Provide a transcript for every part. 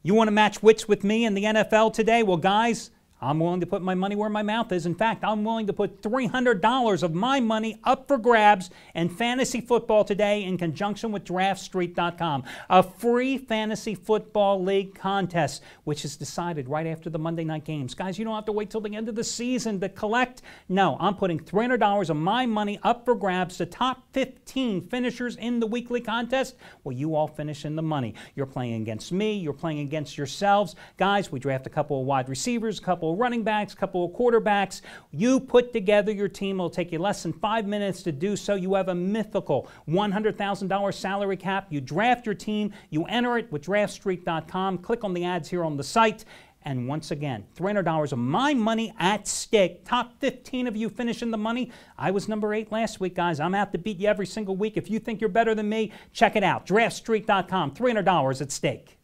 You want to match wits with me in the NFL today? Well, guys, I'm willing to put my money where my mouth is. In fact, I'm willing to put $300 of my money up for grabs in fantasy football today in conjunction with DraftStreet.com. A free fantasy football league contest, which is decided right after the Monday night games. Guys, you don't have to wait till the end of the season to collect. No, I'm putting $300 of my money up for grabs. The top 15 finishers in the weekly contest, well, you all finish in the money. You're playing against me. You're playing against yourselves. Guys, we draft a couple of wide receivers, a couple of running backs, a couple of quarterbacks. You put together your team. It'll take you less than 5 minutes to do so. You have a mythical $100,000 salary cap. You draft your team. You enter it with DraftStreet.com. Click on the ads here on the site. And once again, $300 of my money at stake. Top 15 of you finish in the money. I was number 8 last week, guys. I'm out to beat you every single week. If you think you're better than me, check it out. DraftStreet.com. $300 at stake.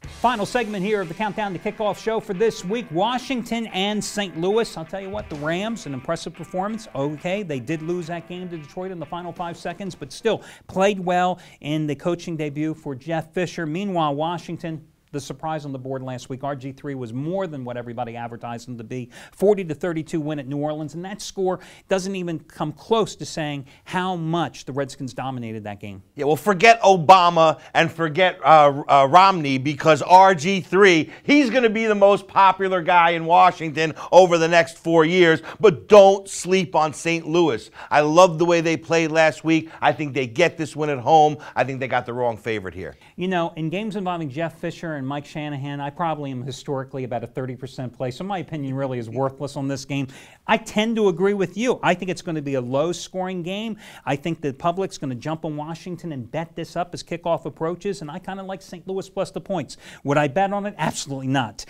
Final segment here of the Countdown to Kickoff show for this week. Washington and St. Louis. I'll tell you what, the Rams, an impressive performance. Okay, they did lose that game to Detroit in the final 5 seconds, but still played well in the coaching debut for Jeff Fisher. Meanwhile, Washington, the surprise on the board last week, RG3 was more than what everybody advertised him to be. 40-32 win at New Orleans, and that score doesn't even come close to saying how much the Redskins dominated that game. Yeah, well, forget Obama and forget Romney, because RG3, he's going to be the most popular guy in Washington over the next 4 years, but don't sleep on St. Louis. I love the way they played last week. I think they get this win at home. I think they got the wrong favorite here. You know, in games involving Jeff Fisher and Mike Shanahan, I probably am historically about a 30% play, so my opinion really is worthless on this game. I tend to agree with you. I think it's going to be a low-scoring game. I think the public's going to jump on Washington and bet this up as kickoff approaches, and I kind of like St. Louis plus the points. Would I bet on it? Absolutely not.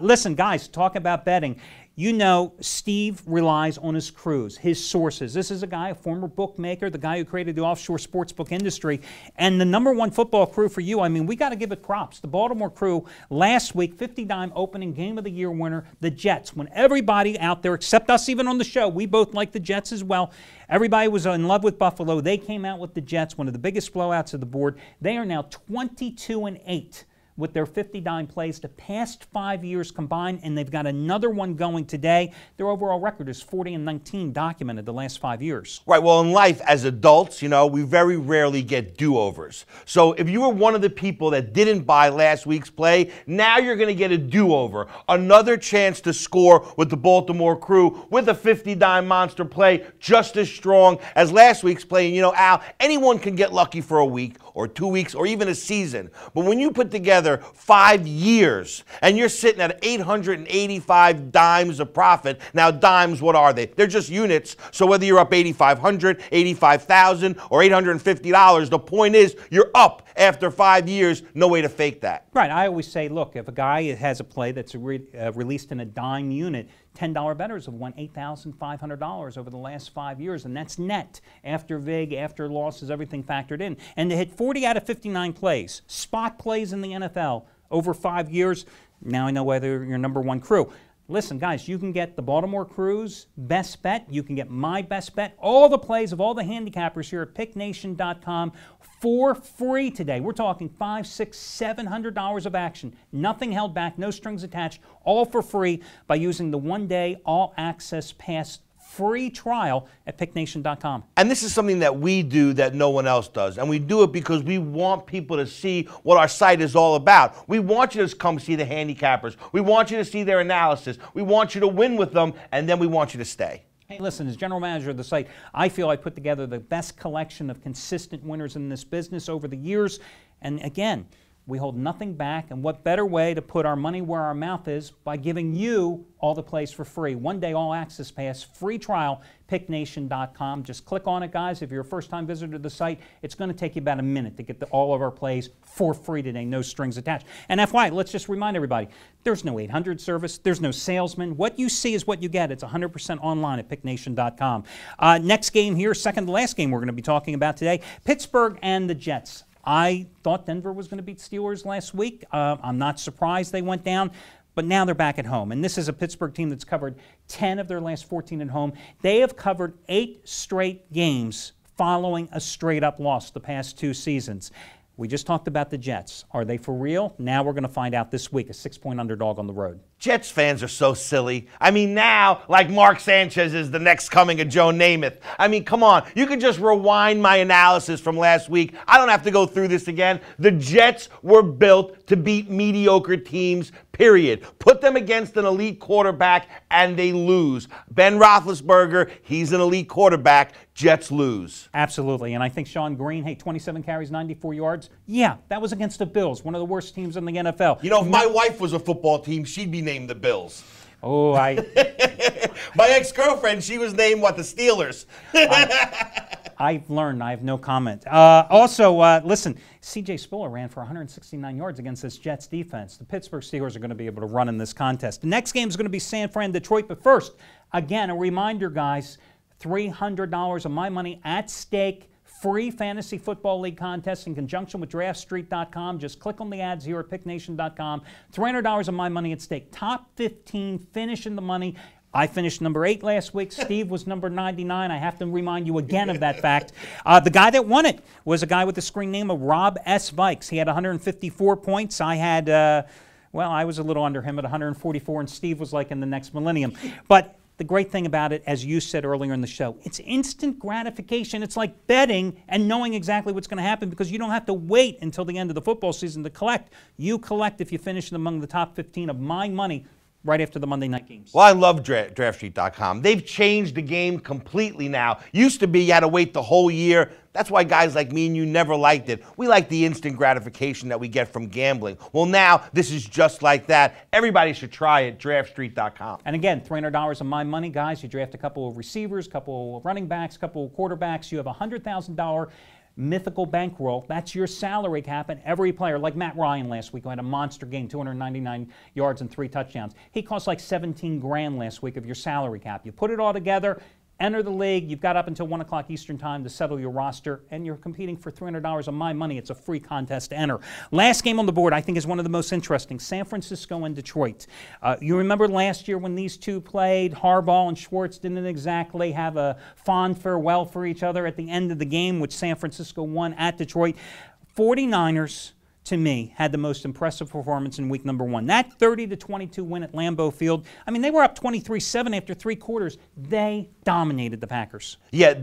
Listen, guys, talk about betting. You know, Steve relies on his crews, his sources. This is a guy, a former bookmaker, the guy who created the offshore sportsbook industry, and the #1 football crew for you. I mean, we got to give it props. The Baltimore crew last week, 50-dime opening game of the year winner, the Jets. When everybody out there, except us even on the show, we both like the Jets as well. Everybody was in love with Buffalo. They came out with the Jets, one of the biggest blowouts of the board. They are now 22-8. With their 50-dime plays the past 5 years combined, and they've got another one going today. Their overall record is 40-19 documented the last 5 years. Right, well, in life, as adults, you know, we very rarely get do-overs. So if you were one of the people that didn't buy last week's play, now you're going to get a do-over. Another chance to score with the Baltimore crew with a 50-dime monster play just as strong as last week's play. And, you know, Al, anyone can get lucky for a week or 2 weeks or even a season. But when you put together 5 years and you're sitting at 885 dimes of profit, now dimes, what are they? They're just units. So whether you're up 8,500, 85,000, or $850, the point is you're up after 5 years. No way to fake that. Right. I always say, look, if a guy has a play that's released in a dime unit, $10 bettors have won $8,500 over the last 5 years, and that's net after vig, after losses, everything factored in. And to hit 40 out of 59 plays, spot plays in the NFL over 5 years, now I know whether you're #1 crew. Listen, guys, you can get the Baltimore Crew's best bet. You can get my best bet. All the plays of all the handicappers here at PickNation.com for free today. We're talking $500, $600, $700 of action. Nothing held back, no strings attached, all for free by using the one-day all-access pass free trial at PickNation.com. And this is something that we do that no one else does. And we do it because we want people to see what our site is all about. We want you to come see the handicappers. We want you to see their analysis. We want you to win with them, and then we want you to stay. Hey, listen, as general manager of the site, I feel I put together the best collection of consistent winners in this business over the years. And again, we hold nothing back, and what better way to put our money where our mouth is by giving you all the plays for free. One-day all-access pass, free trial, PickNation.com. Just click on it, guys. If you're a first-time visitor to the site, it's going to take you about a minute to get all of our plays for free today, no strings attached. And FYI, let's just remind everybody, there's no 800 service, there's no salesman. What you see is what you get. It's 100% online at PickNation.com. Next game here, second to last game we're going to be talking about today, Pittsburgh and the Jets. I thought Denver was going to beat Steelers last week. I'm not surprised they went down, but now they're back at home. And this is a Pittsburgh team that's covered 10 of their last 14 at home. They have covered 8 straight games following a straight-up loss the past 2 seasons. We just talked about the Jets. Are they for real? Now we're going to find out this week, a 6-point underdog on the road. Jets fans are so silly. I mean, now, like Mark Sanchez is the next coming of Joe Namath. I mean, come on. You can just rewind my analysis from last week. I don't have to go through this again. The Jets were built to beat mediocre teams, period. Put them against an elite quarterback, and they lose. Ben Roethlisberger, he's an elite quarterback. Jets lose. Absolutely. And I think Sean Green, 27 carries, 94 yards. Yeah, that was against the Bills, one of the worst teams in the NFL. You know, if my wife was a football team, she'd be named the Bills. Oh, My ex-girlfriend, she was named, what, the Steelers? I've learned. I have no comment. Also, listen, C.J. Spiller ran for 169 yards against this Jets defense. The Pittsburgh Steelers are going to be able to run in this contest. The next game is going to be San Fran, Detroit. But first, again, a reminder, guys, $300 of my money at stake. Free fantasy football league contest in conjunction with DraftStreet.com. Just click on the ads here at PickNation.com. $300 of my money at stake. Top 15 finish in the money. I finished number 8 last week. Steve was number 99. I have to remind you again of that fact. The guy that won it was a guy with the screen name of Rob S. Vikes. He had 154 points. I had, well, I was a little under him at 144, and Steve was like in the next millennium. But the great thing about it, as you said earlier in the show, it's instant gratification. It's like betting and knowing exactly what's going to happen because you don't have to wait until the end of the football season to collect. You collect if you finish among the top 15 of my money right after the Monday night games. Well, I love DraftStreet.com. They've changed the game completely now. Used to be you had to wait the whole year. That's why guys like me and you never liked it. We like the instant gratification that we get from gambling. Well, now this is just like that. Everybody should try it, DraftStreet.com. And again, $300 of my money, guys. You draft a couple of receivers, a couple of running backs, a couple of quarterbacks. You have a $100,000 mythical bankroll. That's your salary cap, and every player, like Matt Ryan last week, who had a monster game, 299 yards and 3 touchdowns. He cost like 17 grand last week of your salary cap. You put it all together, enter the league. You've got up until 1 o'clock Eastern time to settle your roster, and you're competing for $300 of my money. It's a free contest to enter. Last game on the board, I think, is one of the most interesting, San Francisco and Detroit. You remember last year when these two played, Harbaugh and Schwartz didn't exactly have a fond farewell for each other at the end of the game, which San Francisco won at Detroit. 49ers, to me, had the most impressive performance in week number 1. That 30-22 win at Lambeau Field, I mean, they were up 23-7 after 3 quarters. They dominated the Packers. Yeah,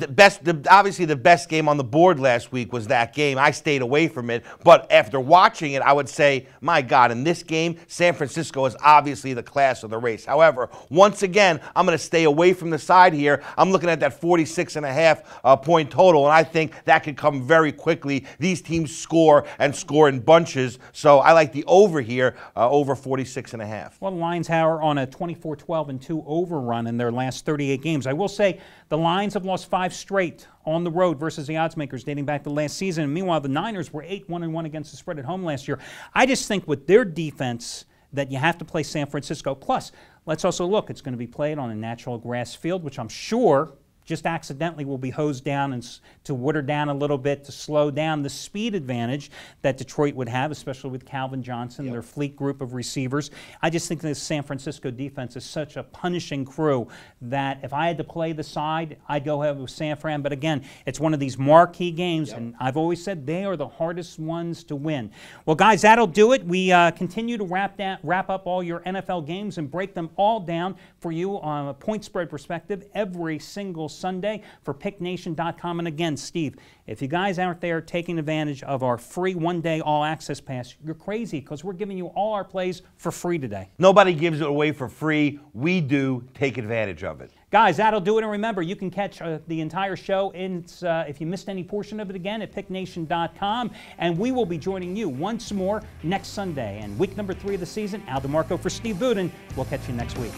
obviously the best game on the board last week was that game. I stayed away from it, but after watching it, I would say, my God, in this game, San Francisco is obviously the class of the race. However, once again, I'm going to stay away from the side here. I'm looking at that 46.5 point total, and I think that could come very quickly. These teams score and score in bunches, so I like the over here, over 46.5. Well, the Lions are on a 24-12-2 overrun in their last 38 games. I will say the Lions have lost 5 straight on the road versus the odds makers dating back to last season. And meanwhile, the Niners were 8-1-1 against the spread at home last year. I just think with their defense that you have to play San Francisco. Plus, let's also look, it's going to be played on a natural grass field, which I'm sure just accidentally will be hosed down and to water down a little bit to slow down the speed advantage that Detroit would have, especially with Calvin Johnson, their fleet group of receivers. I just think this San Francisco defense is such a punishing crew that if I had to play the side, I'd go ahead with San Fran. But again, it's one of these marquee games, and I've always said they are the hardest ones to win. Well, guys, that'll do it. We continue to wrap up all your NFL games and break them all down for you on a point spread perspective every single Sunday for PickNation.com. And again, Steve, if you guys aren't there taking advantage of our free one-day all-access pass, you're crazy because we're giving you all our plays for free today. Nobody gives it away for free. We do. Take advantage of it. Guys, that'll do it. And remember, you can catch the entire show if you missed any portion of it again at PickNation.com. And we will be joining you once more next Sunday. And week number 3 of the season, Al DeMarco for Steve Budin. We'll catch you next week.